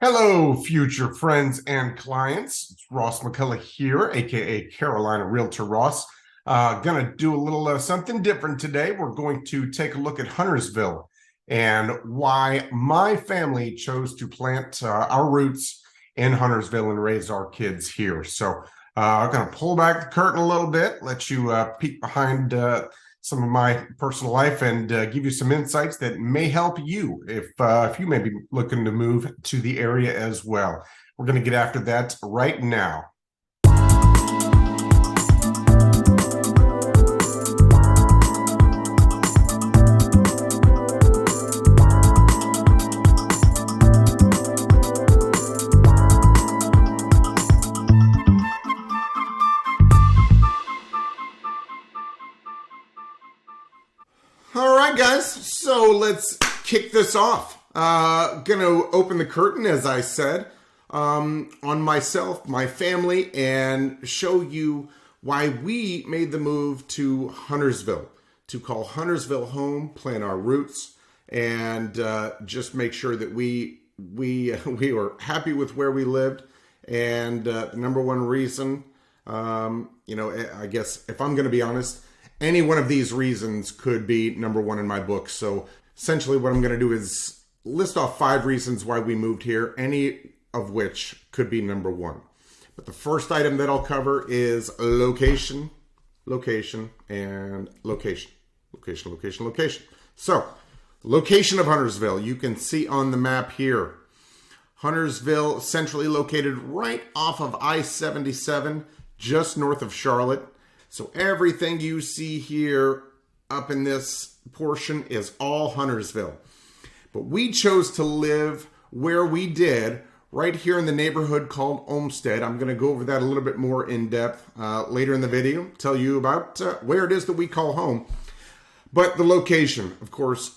Hello, future friends and clients. It's Ross McCullough here, aka Carolina Realtor Ross. Gonna do a little something different today. We're going to take a look at Huntersville and why my family chose to plant our roots in Huntersville and raise our kids here. So I'm gonna pull back the curtain a little bit, let you peek behind some of my personal life and give you some insights that may help you if you may be looking to move to the area as well. We're going to get after that right now. All right, guys, so let's kick this off. Gonna open the curtain, as I said, on myself, my family, and show you why we made the move to Huntersville, to call Huntersville home, plant our roots, and just make sure that we were happy with where we lived. And the number one reason, I guess if I'm going to be honest, any one of these reasons could be number one in my book. So essentially what I'm going to do is list off 5 reasons why we moved here, any of which could be number one. But the first item that I'll cover is location, location, and location. Location, location, location. So, location of Huntersville. You can see on the map here. Huntersville, centrally located right off of I-77, just north of Charlotte. So everything you see here up in this portion is all Huntersville. But we chose to live where we did, right here in the neighborhood called Olmsted. I'm going to go over that a little bit more in depth later in the video, tell you about where it is that we call home. But the location, of course,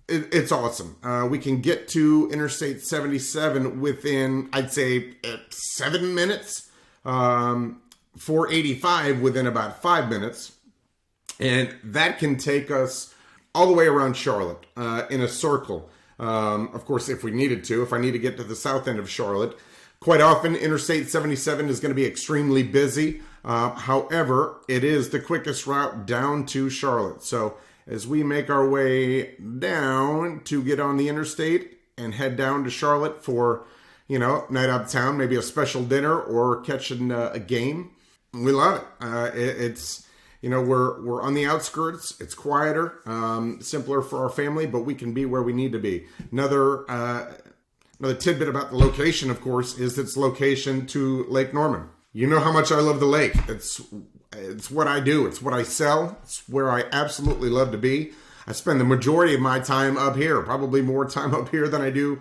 it's awesome. We can get to Interstate 77 within, I'd say, 7 minutes. 485 within about 5 minutes, and that can take us all the way around Charlotte in a circle. Of course, if we needed to, if I need to get to the south end of Charlotte, quite often Interstate 77 is going to be extremely busy. However, it is the quickest route down to Charlotte. So as we make our way down to get on the interstate and head down to Charlotte for, night uptown, maybe a special dinner or catching a game, we love it. It's, we're on the outskirts. It's quieter, simpler for our family, but we can be where we need to be. Another tidbit about the location, of course, is its location to Lake Norman. You know how much I love the lake. It's what I do. It's what I sell. It's where I absolutely love to be. I spend the majority of my time up here, probably more time up here than I do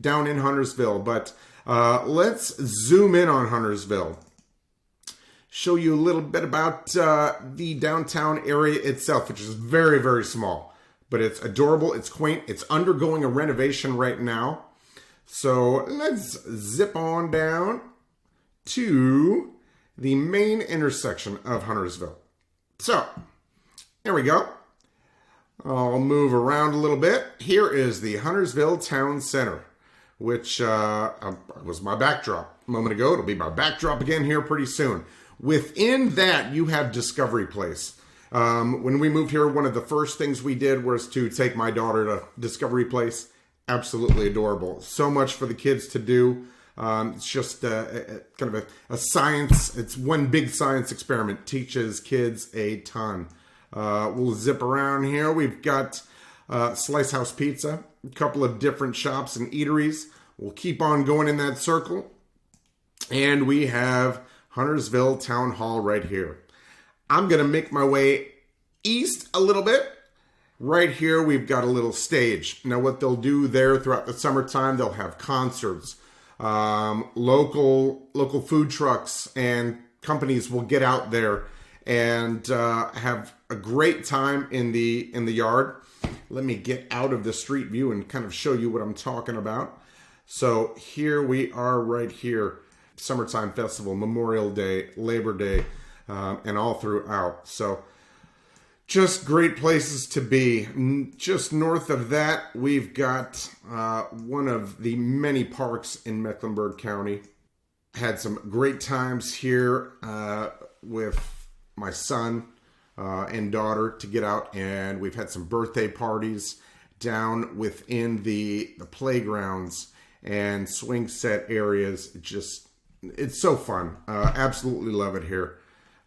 down in Huntersville. But let's zoom in on Huntersville. Show you a little bit about the downtown area itself, which is very, very small. But it's adorable, it's quaint, it's undergoing a renovation right now. So let's zip on down to the main intersection of Huntersville. So, there we go. I'll move around a little bit. Here is the Huntersville Town Center, which was my backdrop a moment ago. It'll be my backdrop again here pretty soon. Within that, you have Discovery Place. When we moved here, one of the first things we did was to take my daughter to Discovery Place. Absolutely adorable. So much for the kids to do. It's just kind of a science. It's one big science experiment. Teaches kids a ton. We'll zip around here. We've got Slice House Pizza, a couple of different shops and eateries. We'll keep on going in that circle. And we have Huntersville Town Hall right here. I'm going to make my way east a little bit. Right here, we've got a little stage. Now, what they'll do there throughout the summertime, they'll have concerts. Local food trucks and companies will get out there and have a great time in the yard. Let me get out of the street view and kind of show you what I'm talking about. So here we are right here. Summertime Festival, Memorial Day, Labor Day, and all throughout. So Just great places to be. Just north of that, we've got one of the many parks in Mecklenburg County. Had some great times here with my son and daughter to get out, and we've had some birthday parties down within the playgrounds and swing set areas. It's so fun. Absolutely love it here.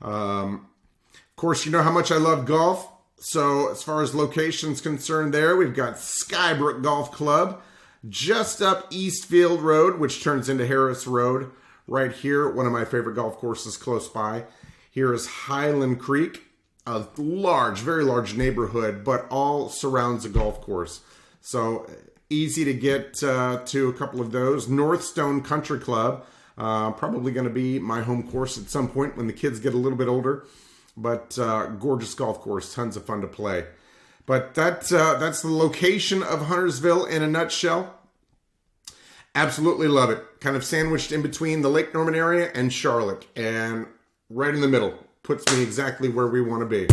Of course, you know how much I love golf. So as far as location's concerned there, we've got Skybrook Golf Club just up Eastfield Road, which turns into Harris Road right here. One of my favorite golf courses close by. Here is Highland Creek, a large, very large neighborhood, but all surrounds a golf course. So easy to get to a couple of those. Northstone Country Club, probably going to be my home course at some point when the kids get a little bit older. But gorgeous golf course, tons of fun to play. But that's the location of Huntersville in a nutshell. Absolutely love it. Kind of sandwiched in between the Lake Norman area and Charlotte. And right in the middle. Puts me exactly where we want to be.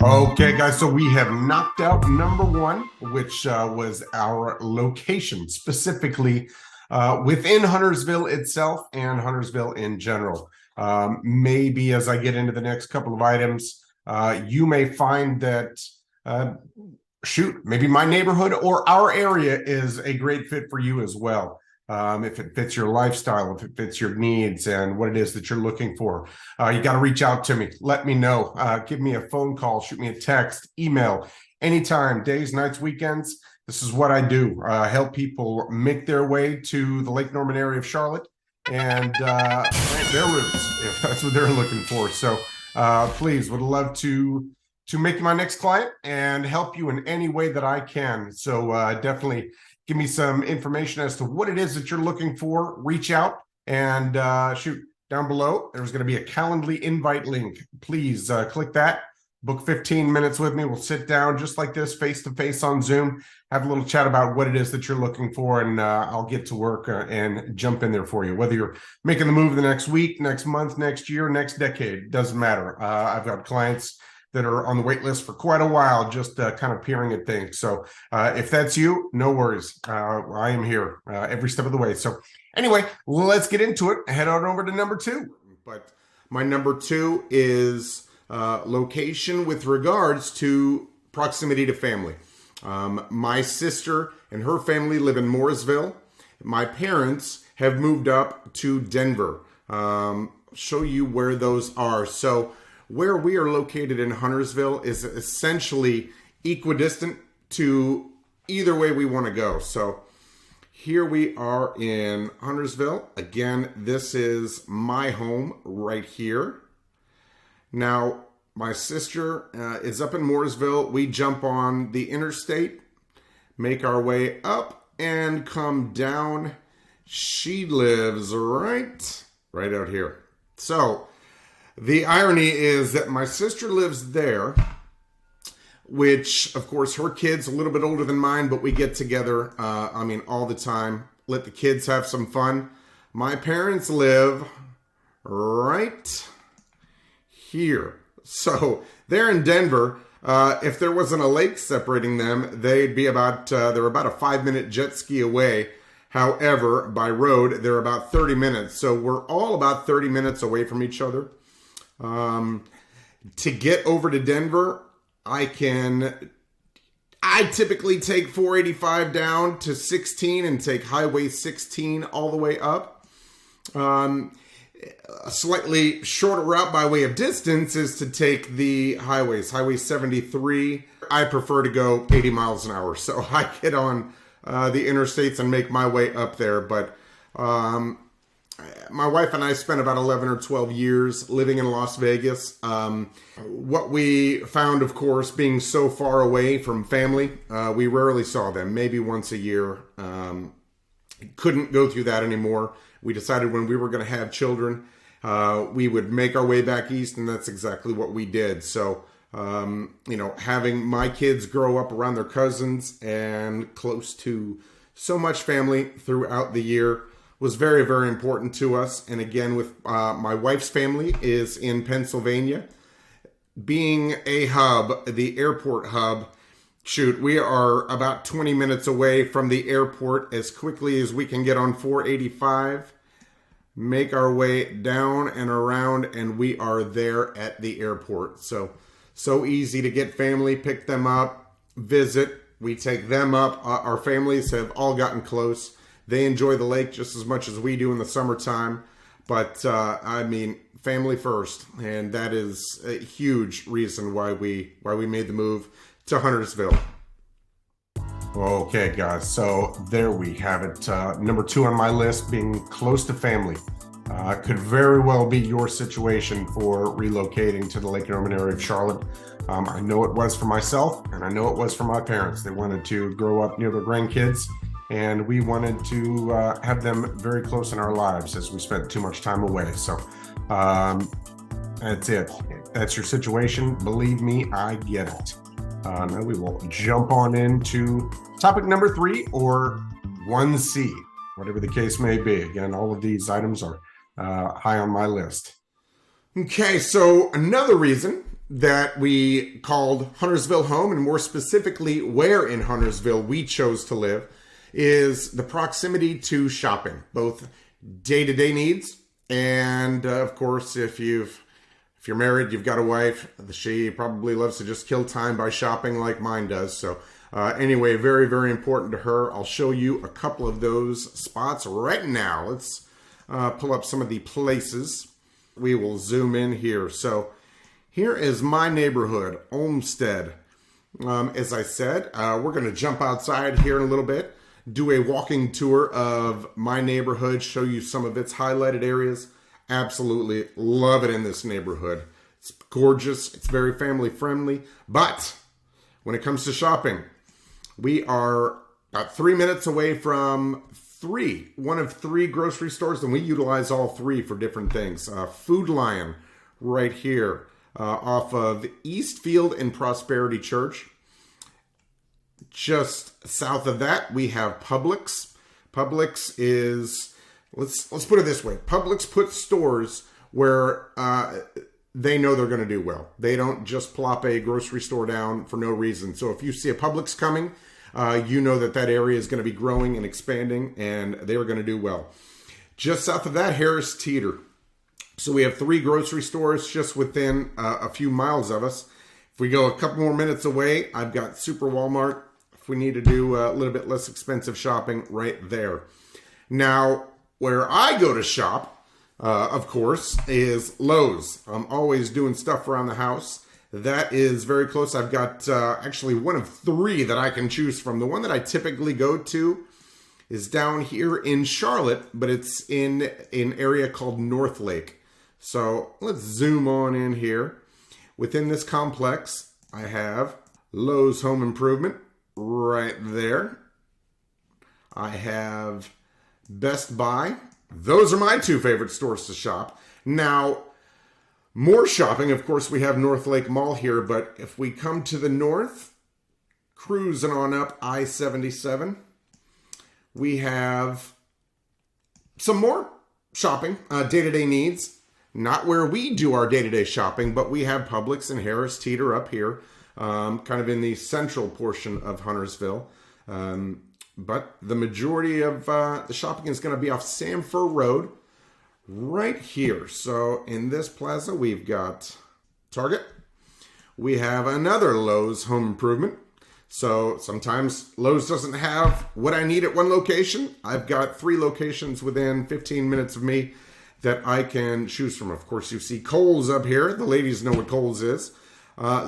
Okay, guys, so we have knocked out number one, which was our location, specifically within Huntersville itself and Huntersville in general. Maybe as I get into the next couple of items, you may find that, maybe my neighborhood or our area is a great fit for you as well. If it fits your lifestyle, if it fits your needs and what it is that you're looking for. You got to reach out to me. Let me know. Give me a phone call, shoot me a text, email, anytime, days, nights, weekends. This is what I do. Help people make their way to the Lake Norman area of Charlotte and plant their roots, if that's what they're looking for. So please, would love to make you my next client and help you in any way that I can. So definitely give me some information as to what it is that you're looking for. Reach out and shoot down below. There's going to be a Calendly invite link. Please click that. Book 15 minutes with me. We'll sit down just like this, face to face on Zoom, have a little chat about what it is that you're looking for, and I'll get to work and jump in there for you. Whether you're making the move the next week, next month, next year, next decade, doesn't matter. I've got clients that are on the wait list for quite a while, just kind of peering at things. So if that's you, no worries. I am here every step of the way. So anyway, let's get into it. Head on over to number two. But my number two is location with regards to proximity to family. My sister and her family live in Mooresville. My parents have moved up to Denver. Show you where those are. So where we are located in Huntersville is essentially equidistant to either way we want to go. So here we are in Huntersville. Again, this is my home right here. Now, my sister is up in Mooresville. We jump on the interstate, make our way up, and come down. She lives right out here. So the irony is that my sister lives there, which, of course, her kid's a little bit older than mine, but we get together, all the time. Let the kids have some fun. My parents live right here. So they're in Denver. If there wasn't a lake separating them, they'd be they're about a 5-minute jet ski away. However, by road, they're about 30 minutes. So we're all about 30 minutes away from each other. To get over to Denver, I typically take 485 down to 16 and take Highway 16 all the way up. A slightly shorter route by way of distance is to take the highways. Highway 73, I prefer to go 80 miles an hour. So I get on the interstates and make my way up there. But my wife and I spent about 11 or 12 years living in Las Vegas. What we found, of course, being so far away from family, we rarely saw them, maybe once a year. Couldn't go through that anymore. We decided when we were going to have children, we would make our way back east, and that's exactly what we did. So Having my kids grow up around their cousins and close to so much family throughout the year was very, very important to us. And again, with my wife's family is in Pennsylvania. Being a hub, the airport hub, we are about 20 minutes away from the airport as quickly as we can get on 485, make our way down and around, and we are there at the airport. So easy to get family, pick them up, visit. We take them up. Our families have all gotten close. They enjoy the lake just as much as we do in the summertime. But, family first. And that is a huge reason why we made the move to Huntersville. Okay, guys, so there we have it. Number 2 on my list, being close to family. Could very well be your situation for relocating to the Lake Norman area of Charlotte. I know it was for myself, and I know it was for my parents. They wanted to grow up near their grandkids, and we wanted to have them very close in our lives as we spent too much time away. So that's it. That's your situation. Believe me, I get it. Now we will jump on into topic number 3, or 1C, whatever the case may be. Again, all of these items are high on my list. Okay, so another reason that we called Huntersville home, and more specifically where in Huntersville we chose to live, is the proximity to shopping, both day-to-day needs and, of course, if you're married, you've got a wife, she probably loves to just kill time by shopping like mine does. So anyway, very, very important to her. I'll show you a couple of those spots right now. Let's pull up some of the places. We will zoom in here. So here is my neighborhood, OLMSTED. As I said, we're going to jump outside here in a little bit, do a walking tour of my neighborhood, show you some of its highlighted areas. Absolutely love it in this neighborhood. It's gorgeous. It's very family friendly. But when it comes to shopping, we are about 3 minutes away from one of three grocery stores, and we utilize all 3 for different things. Food Lion right here off of Eastfield and Prosperity Church. Just south of that, we have Publix. Publix is... Let's put it this way. Publix puts stores where they know they're going to do well. They don't just plop a grocery store down for no reason. So if you see a Publix coming, you know that area is going to be growing and expanding, and they are going to do well. Just south of that, Harris Teeter. So we have 3 grocery stores just within a few miles of us. If we go a couple more minutes away, I've got Super Walmart. If we need to do a little bit less expensive shopping, right there. Now, where I go to shop, of course, is Lowe's. I'm always doing stuff around the house. That is very close. I've got actually one of 3 that I can choose from. The one that I typically go to is down here in Charlotte, but it's in an area called North Lake. So let's zoom on in here. Within this complex, I have Lowe's Home Improvement right there. I have Best Buy. Those are my 2 favorite stores to shop. Now, more shopping, of course, we have North Lake Mall here, but if we come to the north, cruising on up I-77, we have some more shopping, day-to-day needs. Not where we do our day-to-day shopping, but we have Publix and Harris Teeter up here, kind of in the central portion of Huntersville. But the majority of the shopping is going to be off Sanford Road right here. So in this plaza, we've got Target. We have another Lowe's Home Improvement. So sometimes Lowe's doesn't have what I need at one location. I've got 3 locations within 15 minutes of me that I can choose from. Of course, you see Kohl's up here. The ladies know what Kohl's is.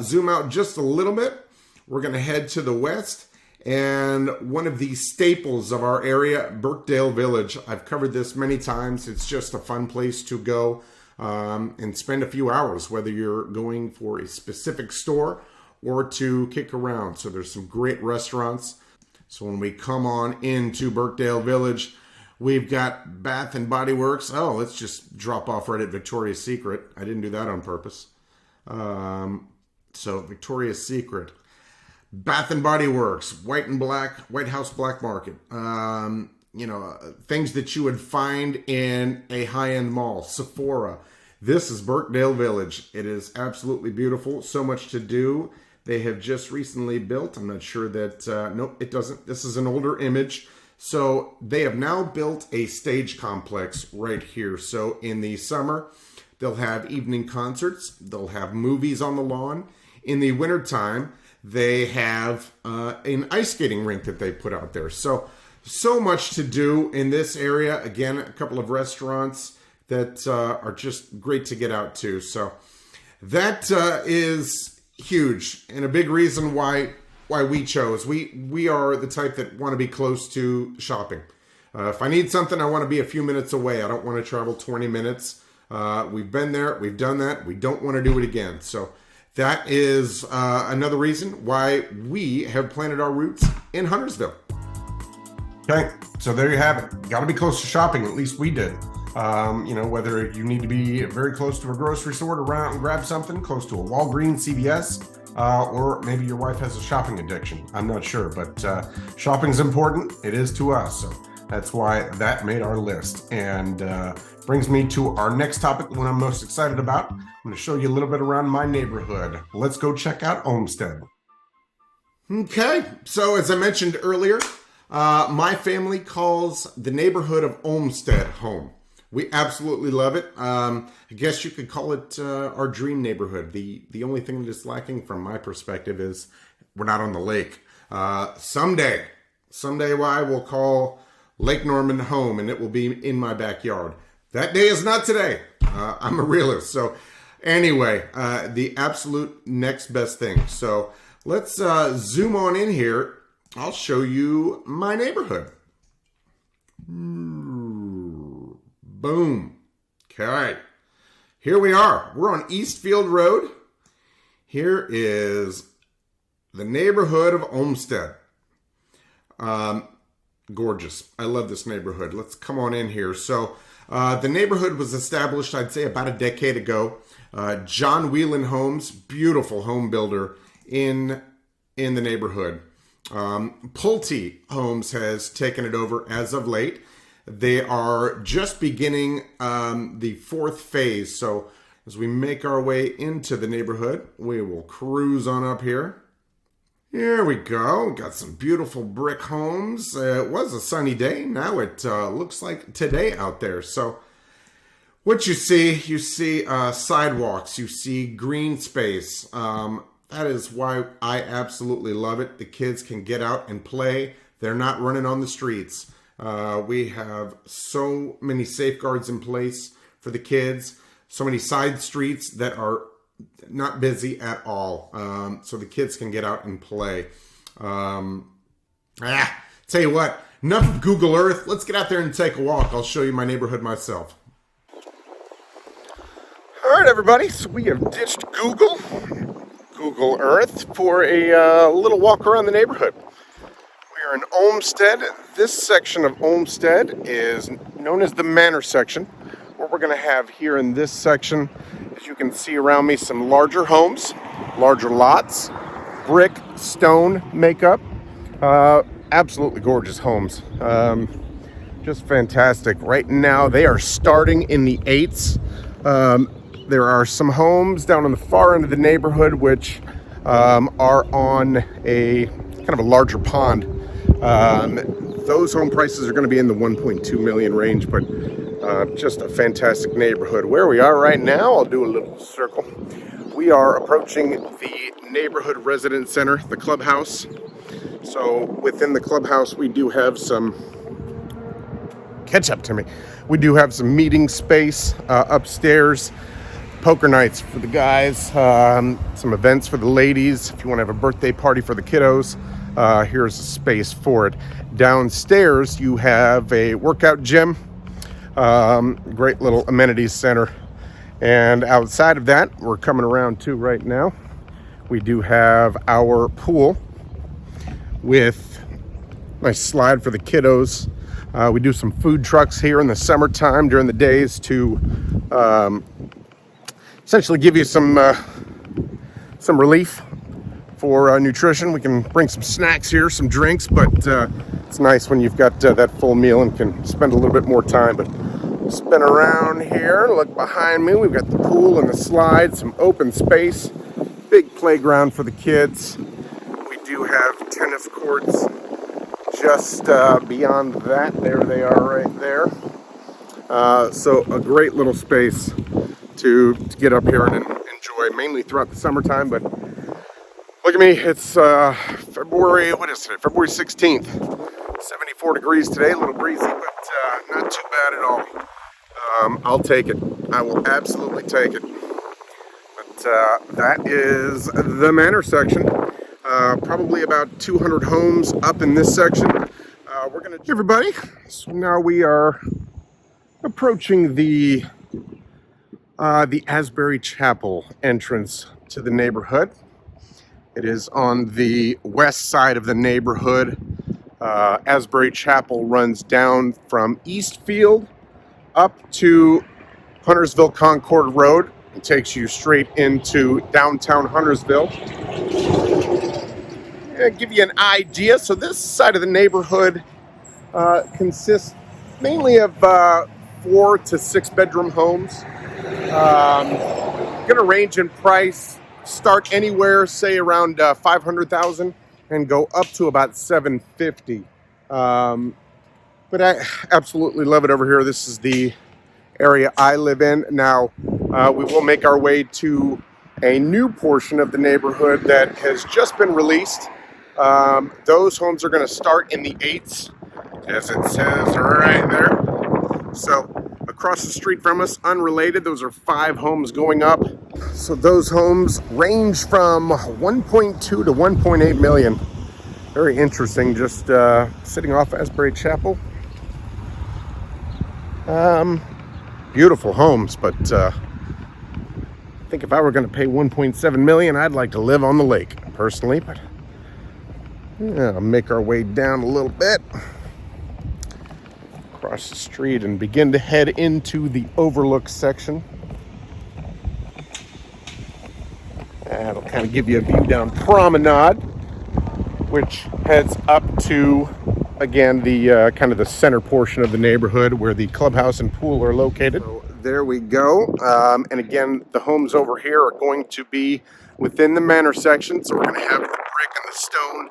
Zoom out just a little bit. We're going to head to the west. And one of the staples of our area, Birkdale Village. I've covered this many times. It's just a fun place to go and spend a few hours, whether you're going for a specific store or to kick around. So there's some great restaurants. So when we come on into Birkdale Village, we've got Bath and Body Works. Oh, let's just drop off right at Victoria's Secret. I didn't do that on purpose. So Victoria's Secret, Bath and Body Works, White and Black, White House Black Market. Things that you would find in a high-end mall. Sephora. This is Birkdale Village. It is absolutely beautiful. So much to do. They have just recently built. I'm not sure that... nope, it doesn't. This is an older image. So they have now built a stage complex right here. So in the summer, they'll have evening concerts. They'll have movies on the lawn. In the wintertime, they have an ice skating rink that they put out there. So much to do in this area. Again, a couple of restaurants that are just great to get out to. So that is huge and a big reason why we chose. We are the type that want to be close to shopping. If I need something, I want to be a few minutes away. I don't want to travel 20 minutes. We've been there. We've done that. We don't want to do it again. So that is another reason why we have planted our roots in Huntersville. Okay, so there you have it. Got to be close to shopping. At least we did. Whether you need to be very close to a grocery store to run out and grab something, close to a Walgreens, CVS, or maybe your wife has a shopping addiction. I'm not sure, but shopping's important. It is to us. So that's why that made our list. And brings me to our next topic, the one I'm most excited about. I'm going to show you a little bit around my neighborhood. Let's go check out OLMSTED. Okay, so as I mentioned earlier, my family calls the neighborhood of OLMSTED home. We absolutely love it. I guess you could call it our dream neighborhood. The only thing that is lacking from my perspective is we're not on the lake. Someday I will call Lake Norman home, and it will be in my backyard. That day is not today. I'm a realist. So anyway, the absolute next best thing. So let's zoom on in here. I'll show you my neighborhood. Boom. Okay. Here we are. We're on Eastfield Road. Here is the neighborhood of OLMSTED. Gorgeous. I love this neighborhood. Let's come on in here. So the neighborhood was established, I'd say, about a decade ago. John Whelan Homes, beautiful home builder in the neighborhood. Pulte Homes has taken it over as of late. They are just beginning the fourth phase. So as we make our way into the neighborhood, we will cruise on up here. Here we go. Got some beautiful brick homes. It was a sunny day. Now it looks like today out there. So what you see sidewalks. You see green space. That is why I absolutely love it. The kids can get out and play. They're not running on the streets. We have so many safeguards in place for the kids. So many side streets that are not busy at all. So the kids can get out and play. Tell you what, enough of Google Earth. Let's get out there and take a walk. I'll show you my neighborhood myself. All right, everybody. So we have ditched Google Earth for a little walk around the neighborhood. We are in OLMSTED. This section of OLMSTED is known as the Manor section. What we're going to have here in this section, as you can see around me, some larger homes, larger lots, brick, stone makeup. Absolutely gorgeous homes. Just fantastic. Right now they are starting in the 8s. There are some homes down on the far end of the neighborhood which are on a kind of a larger pond. Those home prices are going to be in the 1.2 million range, but just a fantastic neighborhood. Where we are right now, I'll do a little circle. We are approaching the neighborhood residence center, the clubhouse. So within the clubhouse, we do have some, catch up to me, we do have some meeting space upstairs, poker nights for the guys, some events for the ladies. If you want to have a birthday party for the kiddos, here's a space for it. Downstairs, you have a workout gym, great little amenities center. And outside of that, we're coming around to right now, we do have our pool with nice slide for the kiddos. We do some food trucks here in the summertime during the days to essentially give you some some relief for nutrition. We can bring some snacks here, some drinks, but it's nice when you've got that full meal and can spend a little bit more time. But spin around here, look behind me. We've got the pool and the slide, some open space, big playground for the kids. We do have tennis courts just beyond that. There they are right there. So a great little space to get up here and enjoy, mainly throughout the summertime. But look at me, it's February 16th. 74 degrees today, a little breezy, but not too bad at all. I'll take it. I will absolutely take it. But that is the manor section. Probably about 200 homes up in this section. We're gonna, everybody. So now we are approaching the Asbury Chapel entrance to the neighborhood. It is on the west side of the neighborhood. Asbury Chapel runs down from Eastfield up to Huntersville Concord Road. It takes you straight into downtown Huntersville. Give you an idea. So this side of the neighborhood consists mainly of 4 to 6 bedroom homes. Going to range in price, start anywhere, say around 500,000, and go up to about 750. But I absolutely love it over here. This is the area I live in. Now, we will make our way to a new portion of the neighborhood that has just been released. Those homes are going to start in the 8s, as it says right there. So across the street from us, unrelated, those are 5 homes going up. So those homes range from 1.2 to 1.8 million. Very interesting, just sitting off Asbury Chapel. Beautiful homes, but I think if I were going to pay 1.7 million, I'd like to live on the lake, personally. But yeah, I'll make our way down a little bit, across the street, and begin to head into the overlook section. That'll kind of give you a view down Promenade, which heads up to, again, the kind of the center portion of the neighborhood where the clubhouse and pool are located. So there we go. And again, the homes over here are going to be within the manor section. So we're going to have the brick and the stone.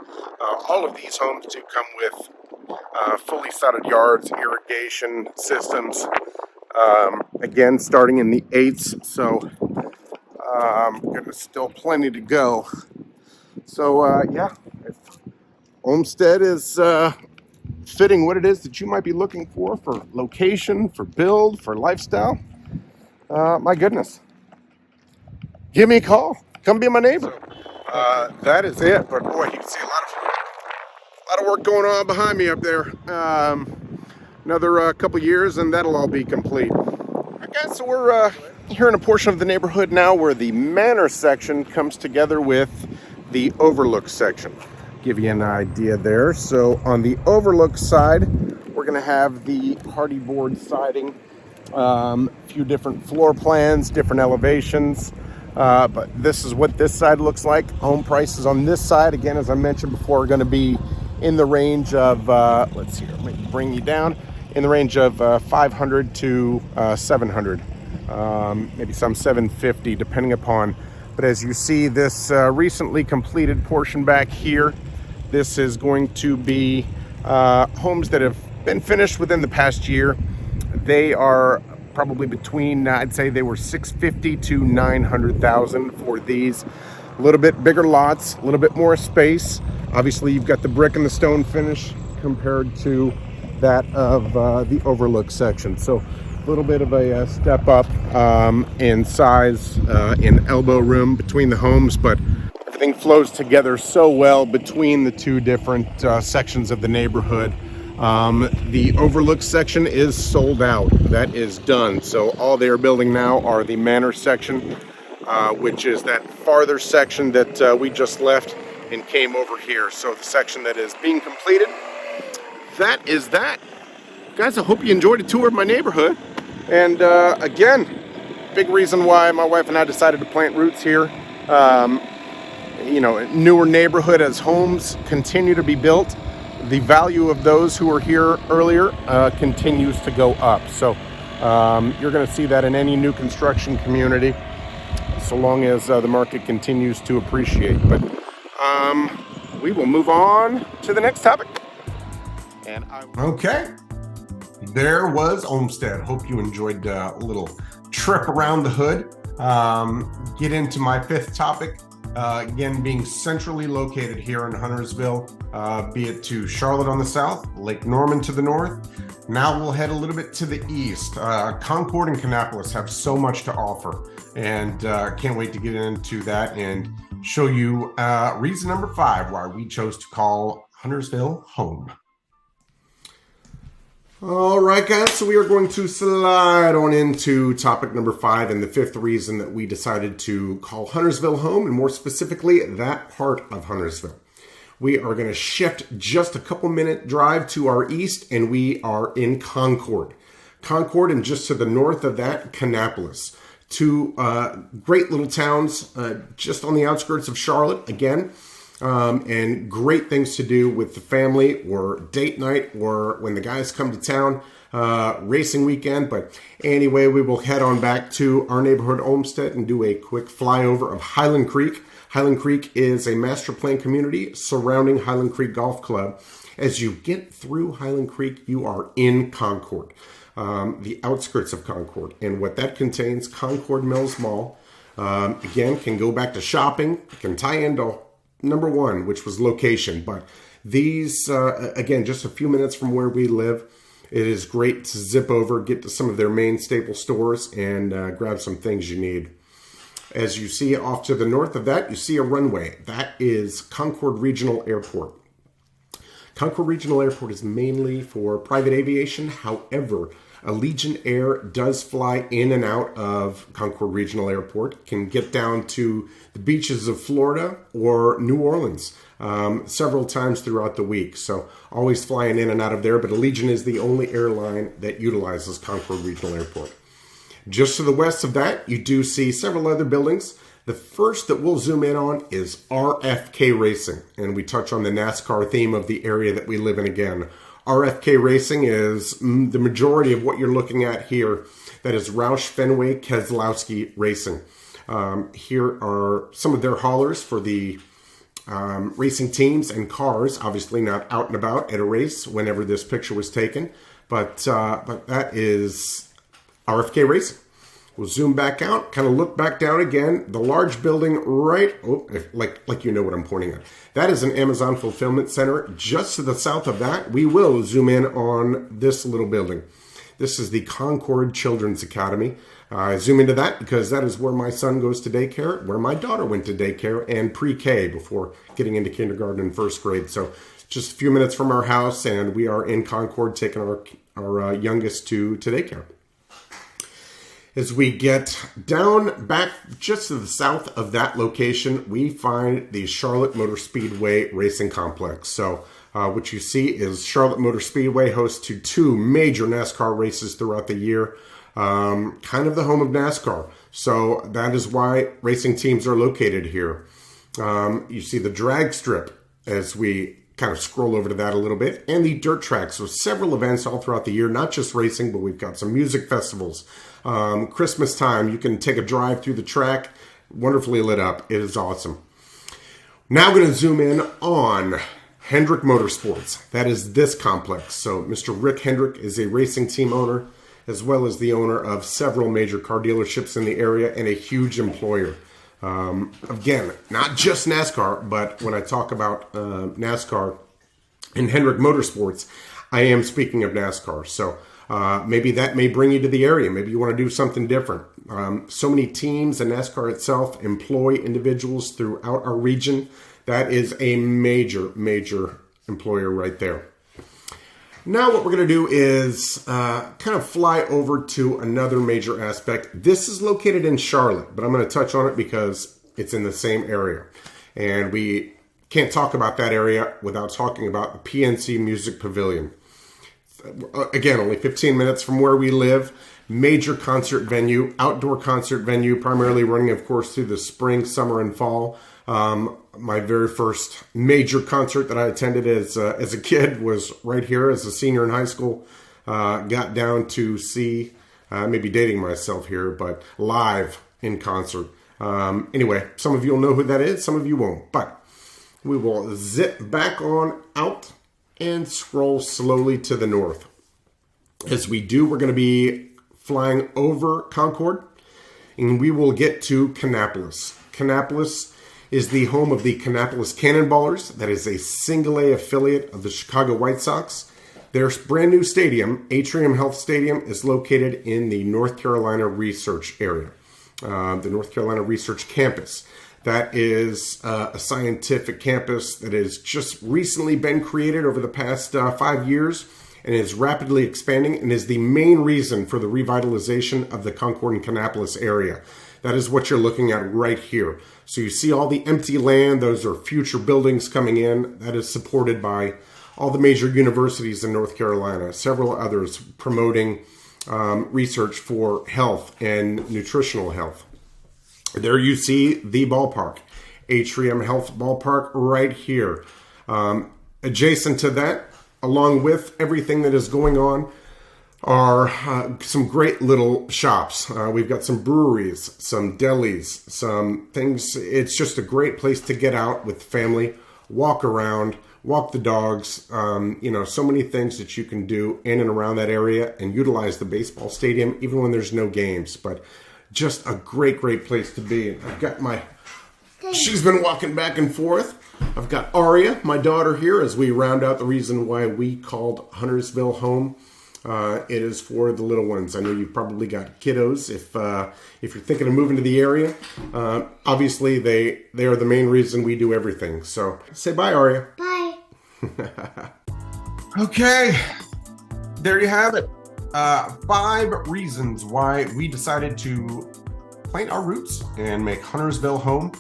All of these homes do come with fully sodded yards, irrigation systems. Again, starting in the 8s. So there's still plenty to go. So yeah, if OLMSTED is fitting what it is that you might be looking for location, for build, for lifestyle, my goodness, give me a call. Come be my neighbor. So, that is it. But boy, you can see a lot of work going on behind me up there. Another couple years and that'll all be complete. Okay, so we're here in a portion of the neighborhood now where the manor section comes together with the overlook section. Give you an idea there. So on the overlook side, we're going to have the hardy board siding, a few different floor plans, different elevations. But this is what this side looks like. Home prices on this side, again, as I mentioned before, are going to be in the range of, let's see, let me bring you down, in the range of 500 to 700, maybe some 750, depending upon. But as you see, this recently completed portion back here, this is going to be homes that have been finished within the past year. They are probably between, I'd say they were 650 to 900,000 for these. A little bit bigger lots, a little bit more space. Obviously, you've got the brick and the stone finish compared to that of the overlook section. So a little bit of a step up in size, in elbow room between the homes, but everything flows together so well between the two different sections of the neighborhood. The overlook section is sold out. That is done. So all they are building now are the manor section, which is that farther section that we just left and came over here. So the section that is being completed, that is that. Guys, I hope you enjoyed a tour of my neighborhood. And again, big reason why my wife and I decided to plant roots here. newer neighborhood as homes continue to be built. The value of those who were here earlier continues to go up. So you're going to see that in any new construction community, so long as the market continues to appreciate. But we will move on to the next topic. Okay, there was Olmsted. Hope you enjoyed a little trip around the hood. Get into my fifth topic. Again, being centrally located here in Huntersville, be it to Charlotte on the south, Lake Norman to the north. Now we'll head a little bit to the east. Concord and Kannapolis have so much to offer, and can't wait to get into that and show you reason number 5 why we chose to call Huntersville home. All right, guys, so we are going to slide on into topic number 5 and the 5th reason that we decided to call Huntersville home, and more specifically, that part of Huntersville. We are going to shift just a couple minute drive to our east, and we are in Concord. Concord, and just to the north of that, Kannapolis. Two great little towns just on the outskirts of Charlotte, again. And great things to do with the family, or date night, or when the guys come to town, racing weekend. But anyway, we will head on back to our neighborhood, Olmsted, and do a quick flyover of Highland Creek. Highland Creek is a master plan community surrounding Highland Creek Golf Club. As you get through Highland Creek, you are in Concord, the outskirts of Concord. And what that contains, Concord Mills Mall, again, can go back to shopping, can tie into number 1, which was location. But these, again, just a few minutes from where we live, it is great to zip over, get to some of their main staple stores, and grab some things you need. As you see off to the north of that, you see a runway. That is Concord Regional Airport. Concord Regional Airport is mainly for private aviation. However, Allegiant Air does fly in and out of Concord Regional Airport, can get down to the beaches of Florida or New Orleans several times throughout the week. So always flying in and out of there, but Allegiant is the only airline that utilizes Concord Regional Airport. Just to the west of that, you do see several other buildings. The first that we'll zoom in on is RFK Racing, and we touch on the NASCAR theme of the area that we live in again. RFK Racing is the majority of what you're looking at here. That is Roush Fenway Keselowski Racing. Here are some of their haulers for the racing teams and cars. Obviously not out and about at a race whenever this picture was taken, but that is RFK Racing. We'll zoom back out, kind of look back down again. The large building like you know what I'm pointing at. That is an Amazon fulfillment center. Just to the south of that, we will zoom in on this little building. This is the Concord Children's Academy. I zoom into that because that is where my son goes to daycare, where my daughter went to daycare and pre-K before getting into kindergarten and first grade. So just a few minutes from our house, and we are in Concord taking our youngest to daycare. As we get down back just to the south of that location, we find the Charlotte Motor Speedway Racing Complex. So what you see is Charlotte Motor Speedway hosts to 2 major NASCAR races throughout the year, kind of the home of NASCAR. So that is why racing teams are located here. You see the drag strip as we kind of scroll over to that a little bit, and the dirt track. So several events all throughout the year, not just racing, but we've got some music festivals. Christmas time, you can take a drive through the track, wonderfully lit up. It is awesome. Now I'm going to zoom in on Hendrick Motorsports. That is this complex. So Mr. Rick Hendrick is a racing team owner, as well as the owner of several major car dealerships in the area and a huge employer. Again, not just NASCAR, but when I talk about NASCAR and Hendrick Motorsports, I am speaking of NASCAR. So maybe that may bring you to the area. Maybe you want to do something different. So many teams and NASCAR itself employ individuals throughout our region. That is a major, major employer right there. Now what we're going to do is kind of fly over to another major aspect. This is located in Charlotte, but I'm going to touch on it because it's in the same area. And we can't talk about that area without talking about the PNC Music Pavilion. Again, only 15 minutes from where we live. Major concert venue, outdoor concert venue, primarily running, of course, through the spring, summer, and fall. My very first major concert that I attended as a kid was right here as a senior in high school. Got down to see, maybe dating myself here, but live in concert. Anyway, some of you will know who that is, some of you won't. But we will zip back on out and scroll slowly to the north. As we do, we're going to be flying over Concord, and we will get to Kannapolis. Kannapolis is the home of the Kannapolis Cannonballers. That is a single-A affiliate of the Chicago White Sox. Their brand new stadium, Atrium Health Stadium, is located in the North Carolina Research area, the North Carolina Research Campus. That is a scientific campus that has just recently been created over the past 5 years and is rapidly expanding and is the main reason for the revitalization of the Concord and Kannapolis area. That is what you're looking at right here. So you see all the empty land. Those are future buildings coming in. That is supported by all the major universities in North Carolina, several others promoting research for health and nutritional health. There you see the ballpark, Atrium Health Ballpark right here. Adjacent to that, along with everything that is going on, are some great little shops. We've got some breweries, some delis, some things. It's just a great place to get out with family, walk around, walk the dogs. So many things that you can do in and around that area and utilize the baseball stadium even when there's no games. But just a great, great place to be. I've got she's been walking back and forth. I've got Aria, my daughter, here as we round out the reason why we called Huntersville home. It is for the little ones. I know you've probably got kiddos. If you're thinking of moving to the area, obviously they are the main reason we do everything. So say bye, Aria. Bye. Okay, there you have it. 5 reasons why we decided to plant our roots and make Huntersville home,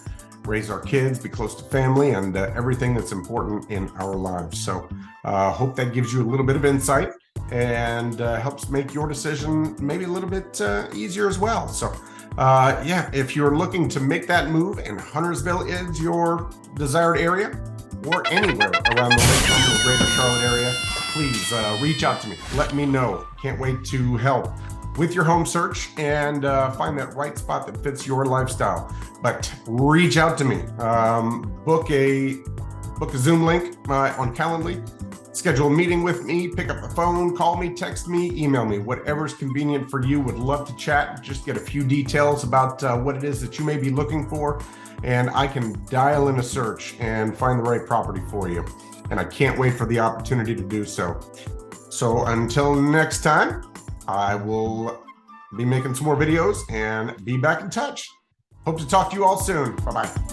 raise our kids, be close to family, and everything that's important in our lives. So hope that gives you a little bit of insight and helps make your decision maybe a little bit easier as well. So if you're looking to make that move and Huntersville is your desired area or anywhere around the Lake Huntersville, greater Charlotte area, please reach out to me. Let me know. Can't wait to help with your home search and find that right spot that fits your lifestyle. But reach out to me. Book a Zoom link on Calendly. Schedule a meeting with me, pick up the phone, call me, text me, email me, whatever's convenient for you. Would love to chat, just get a few details about what it is that you may be looking for, and I can dial in a search and find the right property for you. And I can't wait for the opportunity to do so. So until next time, I will be making some more videos and be back in touch. Hope to talk to you all soon. Bye-bye.